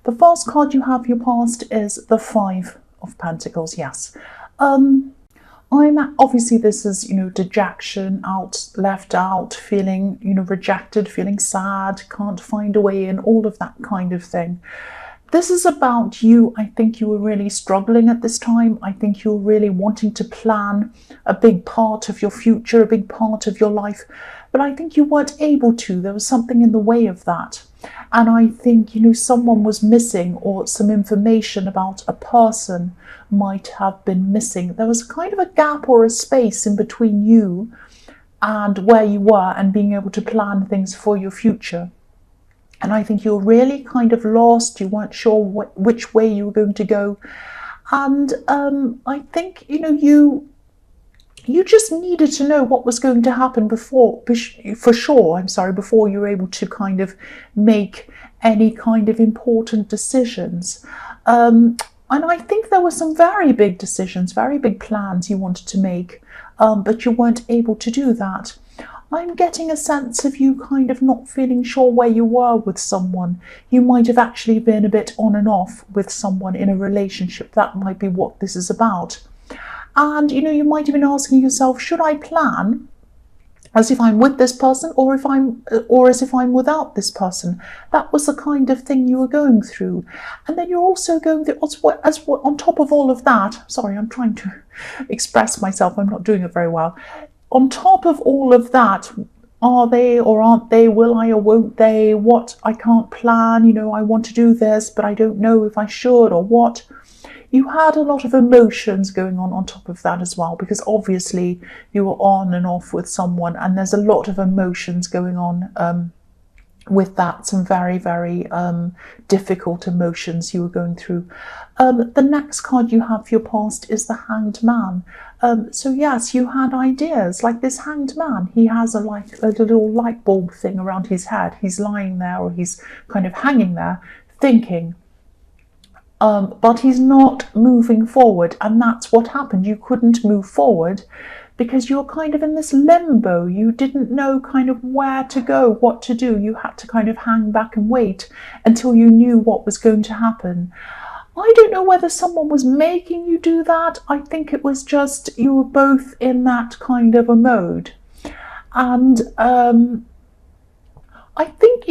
The first card you have, your past, is the Five of Pentacles. Yes. Obviously this is, dejection, left out, feeling, rejected, feeling sad, can't find a way in, all of that kind of thing. This is about you. I think you were really struggling at this time. I think you were really wanting to plan a big part of your future, a big part of your life, but I think you weren't able to. There was something in the way of that. And I think, someone was missing, or some information about a person might have been missing. There was kind of a gap or a space in between you and where you were and being able to plan things for your future. And I think you're really kind of lost. You weren't sure which way you were going to go. And I think, you just needed to know what was going to happen before you were able to kind of make any kind of important decisions. And I think there were some very big decisions, very big plans you wanted to make, but you weren't able to do that. I'm getting a sense of you kind of not feeling sure where you were with someone. You might have actually been a bit on and off with someone in a relationship. That might be what this is about. And, you might have been asking yourself, should I plan as if I'm with this person or as if I'm without this person? That was the kind of thing you were going through. And then you're also going through, on top of all of that, sorry, I'm trying to express myself. I'm not doing it very well. On top of all of that, are they or aren't they? Will I or won't they? What? I can't plan. I want to do this, but I don't know if I should or what. You had a lot of emotions going on top of that as well, because obviously you were on and off with someone, and there's a lot of emotions going on with that. Some very, very difficult emotions you were going through. The next card you have for your past is the Hanged Man. So yes, you had ideas like this Hanged Man. He has a little light bulb thing around his head. He's lying there, or he's kind of hanging there thinking. But he's not moving forward, and that's what happened. You couldn't move forward because you're kind of in this limbo. You didn't know kind of where to go, what to do. You had to kind of hang back and wait until you knew what was going to happen. I don't know whether someone was making you do that. I think it was just you were both in that kind of a mode. And I think,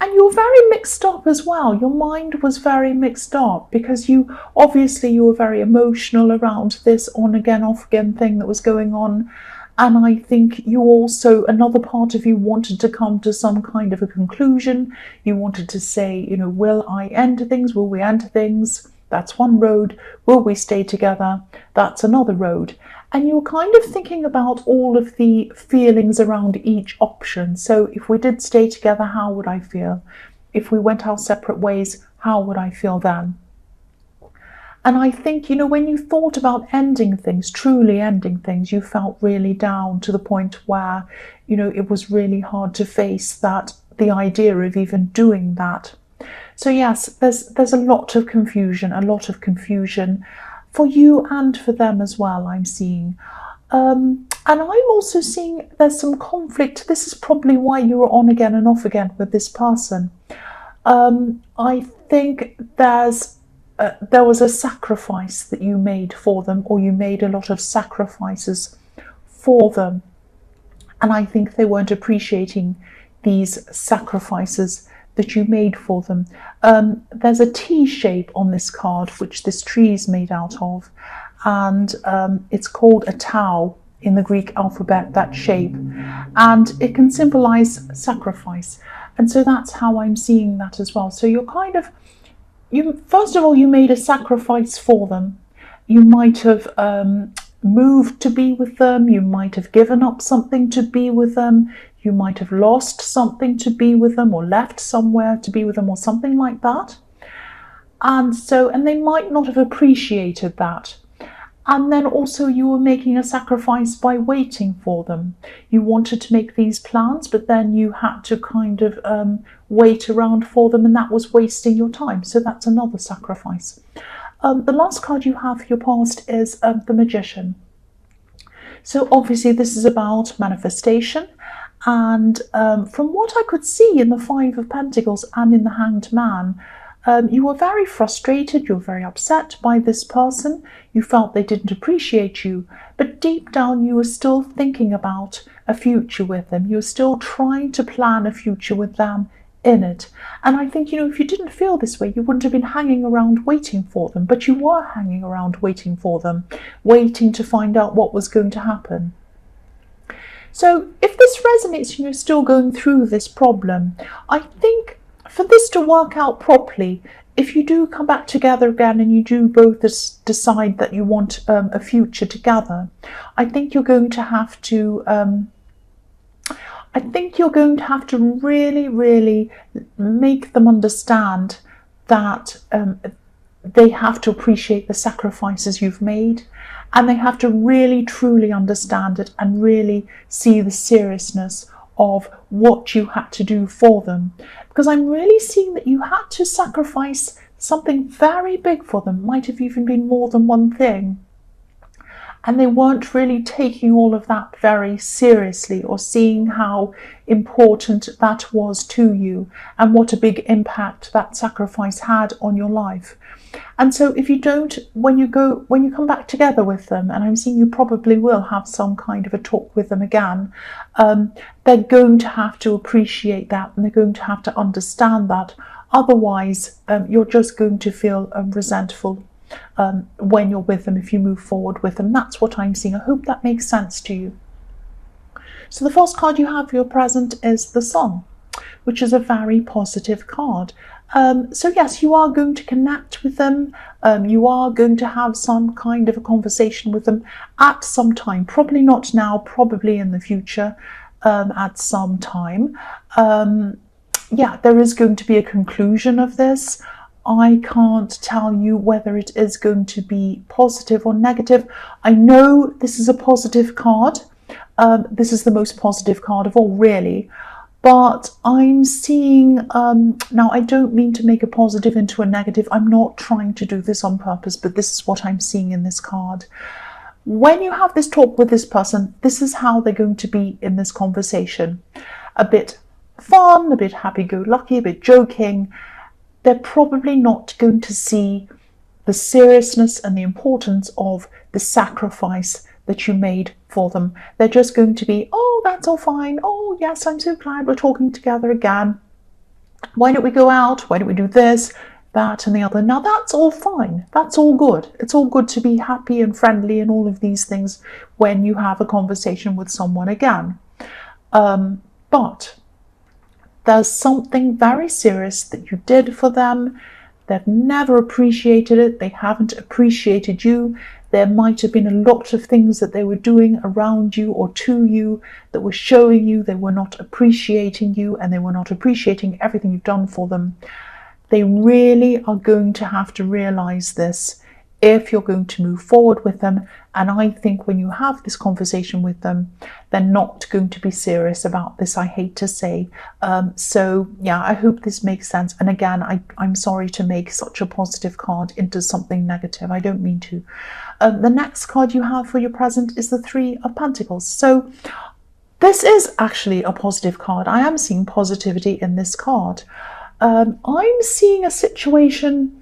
and you're very mixed up as well. Your mind was very mixed up because you were very emotional around this on again, off again thing that was going on. And I think you also, another part of you wanted to come to some kind of a conclusion. You wanted to say, will I end things? Will we end things? That's one road. Will we stay together? That's another road. And you're kind of thinking about all of the feelings around each option. So if we did stay together, how would I feel? If we went our separate ways, how would I feel then? And I think, when you thought about ending things, truly ending things, you felt really down to the point where, it was really hard to face the idea of even doing that. So yes, there's a lot of confusion for you and for them as well, I'm seeing. And I'm also seeing there's some conflict. This is probably why you were on again and off again with this person. I think there was a sacrifice that you made for them, or you made a lot of sacrifices for them. And I think they weren't appreciating these sacrifices that you made for them. There's a T shape on this card, which this tree is made out of, and it's called a tau in the Greek alphabet, that shape, and it can symbolize sacrifice. And so that's how I'm seeing that as well. So you're kind of, first of all, you made a sacrifice for them. You might have moved to be with them. You might have given up something to be with them. You might have lost something to be with them, or left somewhere to be with them, or something like that. And they might not have appreciated that. And then also you were making a sacrifice by waiting for them. You wanted to make these plans, but then you had to kind of wait around for them, and that was wasting your time. So that's another sacrifice. The last card you have for your past is the Magician. So obviously this is about manifestation. And from what I could see in the Five of Pentacles and in the Hanged Man, You were very frustrated, you were very upset by this person, you felt they didn't appreciate you, but deep down you were still thinking about a future with them. You were still trying to plan a future with them in it. And I think, if you didn't feel this way, you wouldn't have been hanging around waiting for them, but you were hanging around waiting for them, waiting to find out what was going to happen. So if this resonates and you're still going through this problem, I think for this to work out properly, if you do come back together again and you do both decide that you want a future together, I think you're going to have to really, really make them understand that they have to appreciate the sacrifices you've made, and they have to really, truly understand it and really see the seriousness of what you had to do for them. Because I'm really seeing that you had to sacrifice something very big for them, might have even been more than one thing. And they weren't really taking all of that very seriously, or seeing how important that was to you and what a big impact that sacrifice had on your life. And so if you don't, when you come back together with them, and I'm seeing you probably will have some kind of a talk with them again, they're going to have to appreciate that, and they're going to have to understand that. Otherwise, you're just going to feel resentful when you're with them, if you move forward with them. That's what I'm seeing. I hope that makes sense to you. So the first card you have for your present is the Sun, which is a very positive card. So yes, you are going to connect with them. You are going to have some kind of a conversation with them at some time. Probably not now, probably in the future, at some time. Yeah, there is going to be a conclusion of this. I can't tell you whether it is going to be positive or negative. I know this is a positive card. This is the most positive card of all, really. But I'm seeing, now I don't mean to make a positive into a negative. I'm not trying to do this on purpose, but this is what I'm seeing in this card. When you have this talk with this person, this is how they're going to be in this conversation. A bit fun, a bit happy-go-lucky, a bit joking. They're probably not going to see the seriousness and the importance of the sacrifice that you made for them. They're just going to be, oh, that's all fine. Oh, yes, I'm so glad we're talking together again. Why don't we go out? Why don't we do this, that, and the other? Now, that's all fine. That's all good. It's all good to be happy and friendly and all of these things when you have a conversation with someone again. But there's something very serious that you did for them. They've never appreciated it. They haven't appreciated you. There might have been a lot of things that they were doing around you or to you that were showing you they were not appreciating you, and they were not appreciating everything you've done for them. They really are going to have to realize this if you're going to move forward with them. And I think when you have this conversation with them, they're not going to be serious about this, I hate to say. So yeah, I hope this makes sense. And again, I'm sorry to make such a positive card into something negative. I don't mean to. The next card you have for your present is the Three of Pentacles. So this is actually a positive card. I am seeing positivity in this card. I'm seeing a situation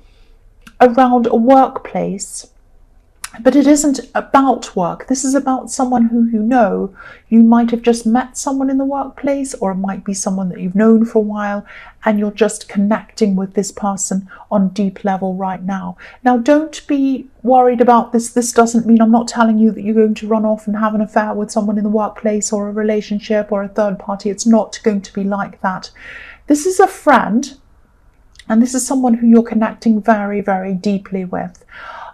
around a workplace, but it isn't about work. This is about someone who you know. You might have just met someone in the workplace, or it might be someone that you've known for a while, and you're just connecting with this person on deep level right now. Now, don't be worried about this. This doesn't mean, I'm not telling you that you're going to run off and have an affair with someone in the workplace or a relationship or a third party. It's not going to be like that. This is a friend, and this is someone who you're connecting very, very deeply with.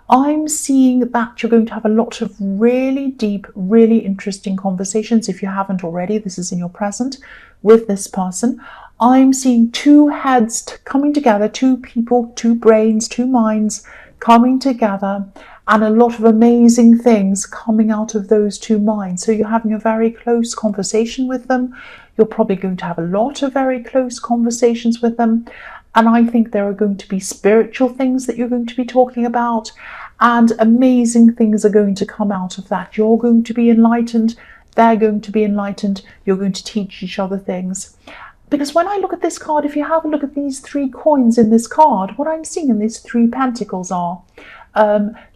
I'm seeing that you're going to have a lot of really deep, really interesting conversations. If you haven't already, this is in your present with this person. I'm seeing two heads coming together, two people, two brains, two minds coming together, and a lot of amazing things coming out of those two minds. So you're having a very close conversation with them. You're probably going to have a lot of very close conversations with them. And I think there are going to be spiritual things that you're going to be talking about, and amazing things are going to come out of that. You're going to be enlightened. They're going to be enlightened. You're going to teach each other things. Because when I look at this card, if you have a look at these 3 coins in this card, what I'm seeing in these 3 pentacles are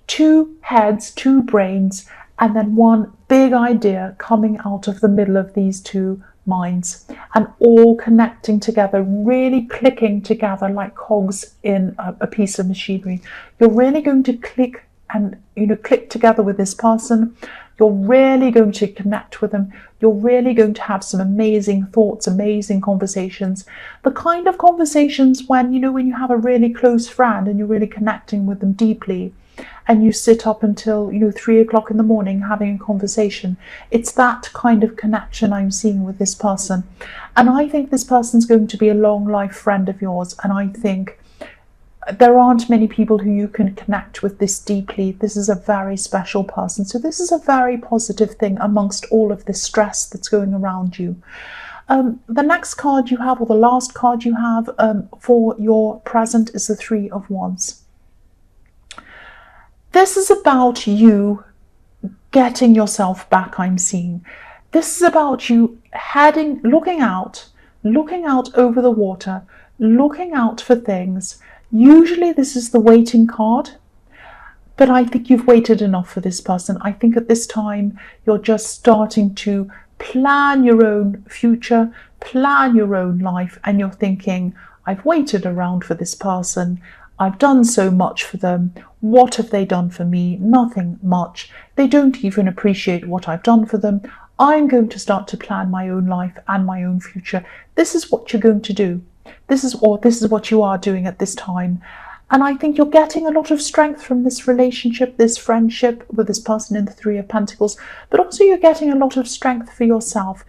2 heads, 2 brains, and then 1 big idea coming out of the middle of these 2 minds, and all connecting together, really clicking together like cogs in a piece of machinery. You're really going to click and click together with this person. You're really going to connect with them. You're really going to have some amazing thoughts, amazing conversations. The kind of conversations when you have a really close friend and you're really connecting with them deeply, and you sit up until 3 o'clock in the morning having a conversation. It's that kind of connection I'm seeing with this person. And I think this person's going to be a long life friend of yours. And I think there aren't many people who you can connect with this deeply. This is a very special person. So this is a very positive thing amongst all of this stress that's going around you. The next card you have, or the last card you have for your present, is the 3 of Wands. This is about you getting yourself back, I'm seeing. This is about you looking out over the water, looking out for things. Usually this is the waiting card, but I think you've waited enough for this person. I think at this time you're just starting to plan your own future, plan your own life, and you're thinking, I've waited around for this person. I've done so much for them. What have they done for me? Nothing much. They don't even appreciate what I've done for them. I'm going to start to plan my own life and my own future. This is what you're going to do. This is what you are doing at this time. And I think you're getting a lot of strength from this relationship, this friendship with this person in the 3 of Pentacles, but also you're getting a lot of strength for yourself,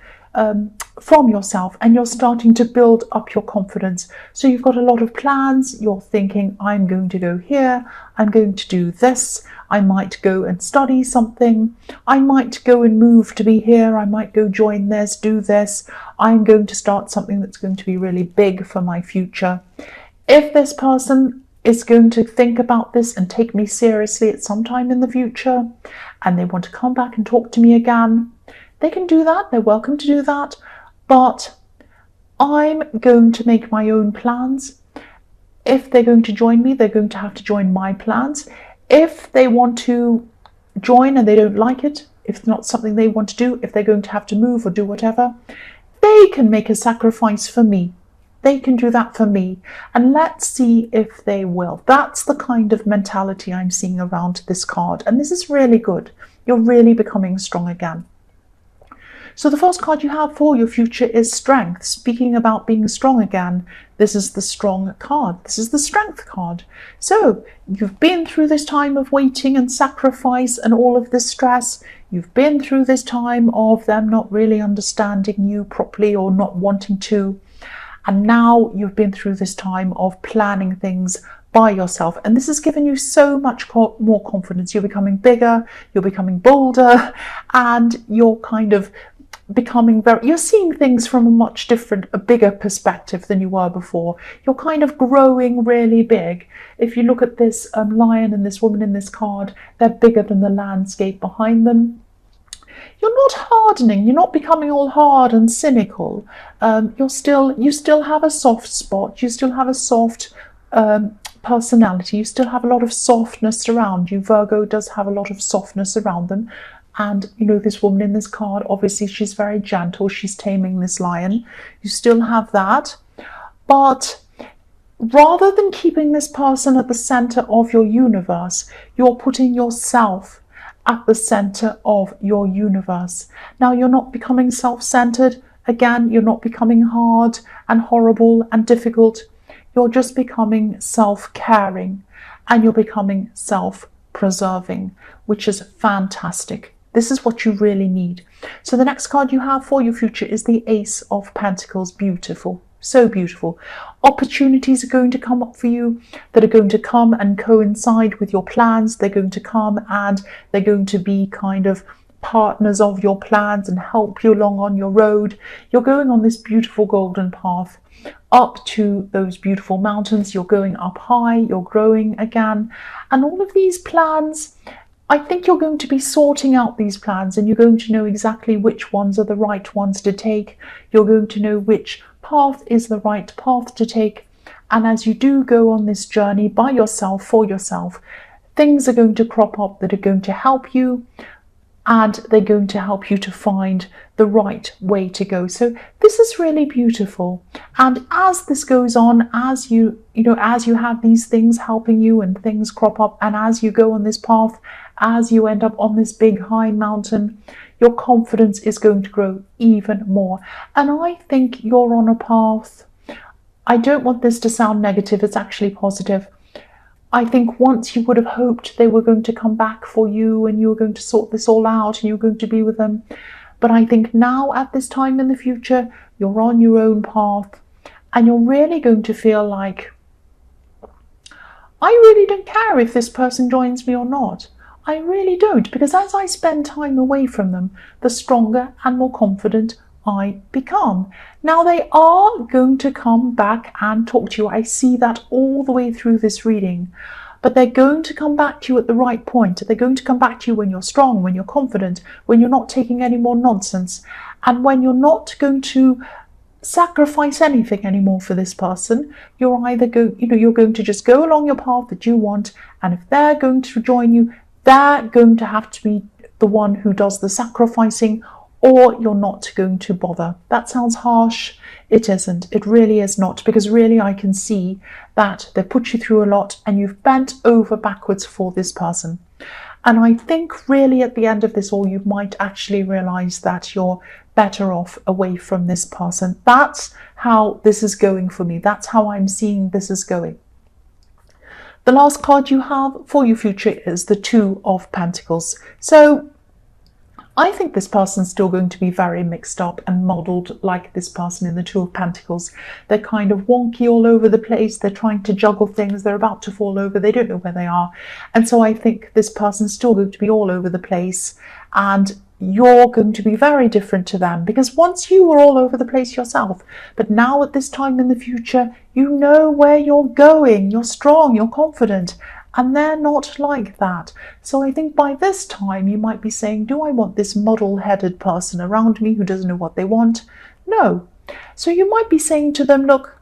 from yourself, and you're starting to build up your confidence. So you've got a lot of plans. You're thinking, I'm going to go here, I'm going to do this, I might go and study something, I might go and move to be here, I might go join this, do this, I'm going to start something that's going to be really big for my future. If this person is going to think about this and take me seriously at some time in the future, and they want to come back and talk to me again, they can do that. They're welcome to do that. But I'm going to make my own plans. If they're going to join me, they're going to have to join my plans. If they want to join and they don't like it, if it's not something they want to do, if they're going to have to move or do whatever, they can make a sacrifice for me. They can do that for me. And let's see if they will. That's the kind of mentality I'm seeing around this card. And this is really good. You're really becoming strong again. So the first card you have for your future is Strength. Speaking about being strong again, this is the strong card. This is the Strength card. So you've been through this time of waiting and sacrifice and all of this stress. You've been through this time of them not really understanding you properly or not wanting to. And now you've been through this time of planning things by yourself. And this has given you so much more confidence. You're becoming bigger, you're becoming bolder, and you're kind of becoming you're seeing things from a bigger perspective than you were before. You're kind of growing really big. If you look at this lion and this woman in this card, they're bigger than the landscape behind them. You're not hardening, you're not becoming all hard and cynical. You still have a soft spot, you still have a soft personality, you still have a lot of softness around you. Virgo does have a lot of softness around them. And this woman in this card, obviously she's very gentle, she's taming this lion. You still have that. But rather than keeping this person at the center of your universe, you're putting yourself at the center of your universe. Now you're not becoming self-centered. Again, you're not becoming hard and horrible and difficult. You're just becoming self-caring, and you're becoming self-preserving, which is fantastic. This is what you really need. So the next card you have for your future is the Ace of Pentacles. Beautiful. So beautiful. Opportunities are going to come up for you that are going to come and coincide with your plans. They're going to come and they're going to be kind of partners of your plans and help you along on your road. You're going on this beautiful golden path up to those beautiful mountains. You're going up high, you're growing again. And all of these plans, I think you're going to be sorting out these plans, and you're going to know exactly which ones are the right ones to take. You're going to know which path is the right path to take. And as you do go on this journey by yourself, for yourself, things are going to crop up that are going to help you, and they're going to help you to find the right way to go. So this is really beautiful. And as this goes on, as you have these things helping you and things crop up, and as you go on this path, as you end up on this big high mountain, your confidence is going to grow even more. And I think you're on a path. I don't want this to sound negative, it's actually positive. I think once you would have hoped they were going to come back for you and you were going to sort this all out and you were going to be with them. But I think now at this time in the future, you're on your own path and you're really going to feel like, I really don't care if this person joins me or not. I really don't, because as I spend time away from them, the stronger and more confident I become. Now they are going to come back and talk to you. I see that all the way through this reading. But they're going to come back to you at the right point. They're going to come back to you when you're strong, when you're confident, when you're not taking any more nonsense, and when you're not going to sacrifice anything anymore for this person. You're either you're going to just go along your path that you want, and if they're going to join you, they're going to have to be the one who does the sacrificing, or you're not going to bother. That sounds harsh. It isn't. It really is not, because really I can see that they put you through a lot and you've bent over backwards for this person. And I think really at the end of this all, you might actually realize that you're better off away from this person. That's how this is going for me. That's how I'm seeing this is going. The last card you have for your future is the Two of Pentacles. So I think this person's still going to be very mixed up and modelled like this person in the Two of Pentacles. They're kind of wonky all over the place. They're trying to juggle things. They're about to fall over. They don't know where they are. And so I think this person's still going to be all over the place. And you're going to be very different to them, because once you were all over the place yourself, but now at this time in the future, you know where you're going. You're strong. You're confident. And they're not like that. So I think by this time you might be saying, do I want this muddle-headed person around me who doesn't know what they want? No. So you might be saying to them, look,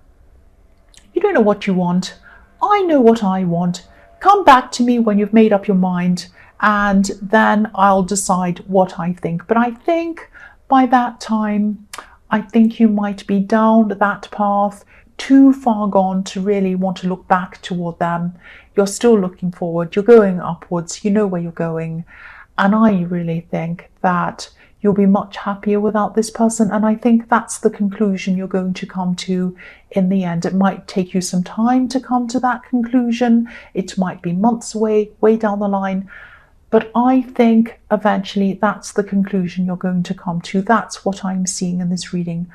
you don't know what you want. I know what I want. Come back to me when you've made up your mind, and then I'll decide what I think. But I think by that time, I think you might be down that path, too far gone to really want to look back toward them. You're still looking forward, you're going upwards, you know where you're going. And I really think that you'll be much happier without this person. And I think that's the conclusion you're going to come to in the end. It might take you some time to come to that conclusion. It might be months away, way down the line. But I think eventually that's the conclusion you're going to come to. That's what I'm seeing in this reading.